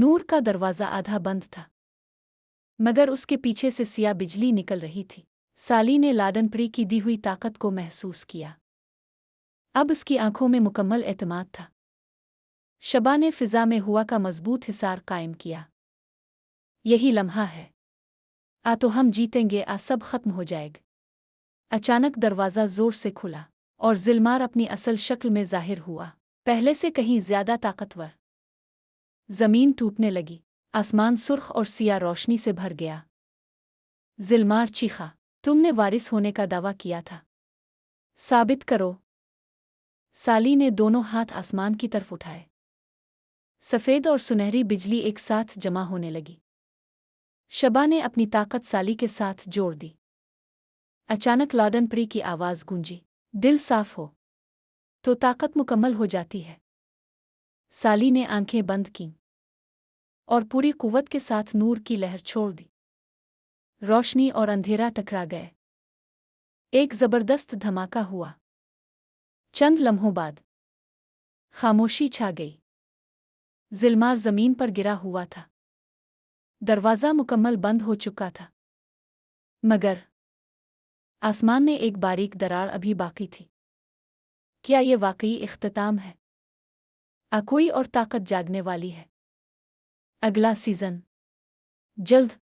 نور کا دروازہ آدھا بند تھا، مگر اس کے پیچھے سے سیاہ بجلی نکل رہی تھی۔ سالی نے لادن پری کی دی ہوئی طاقت کو محسوس کیا۔ اب اس کی آنکھوں میں مکمل اعتماد تھا۔ شبا نے فضا میں ہوا کا مضبوط حصار قائم کیا۔ یہی لمحہ ہے۔ تو ہم جیتیں گے، سب ختم ہو جائے گا۔ اچانک دروازہ زور سے کھلا اور ذلمار اپنی اصل شکل میں ظاہر ہوا، پہلے سے کہیں زیادہ طاقتور۔ زمین ٹوٹنے لگی، آسمان سرخ اور سیاہ روشنی سے بھر گیا۔ ذلمار چیخا، تم نے وارث ہونے کا دعویٰ کیا تھا، ثابت کرو۔ سالی نے دونوں ہاتھ آسمان کی طرف اٹھائے۔ سفید اور سنہری بجلی ایک ساتھ جمع ہونے لگی۔ شبا نے اپنی طاقت سالی کے ساتھ جوڑ دی۔ اچانک لادن پری کی آواز گونجی، دل صاف ہو تو طاقت مکمل ہو جاتی ہے۔ سالی نے آنکھیں بند کیں اور پوری قوت کے ساتھ نور کی لہر چھوڑ دی۔ روشنی اور اندھیرا ٹکرا گئے۔ ایک زبردست دھماکہ ہوا۔ چند لمحوں بعد خاموشی چھا گئی۔ ذلمار زمین پر گرا ہوا تھا۔ دروازہ مکمل بند ہو چکا تھا، مگر آسمان میں ایک باریک دراڑ ابھی باقی تھی۔ کیا یہ واقعی اختتام ہے؟ کوئی اور طاقت جاگنے والی ہے؟ اگلا سیزن جلد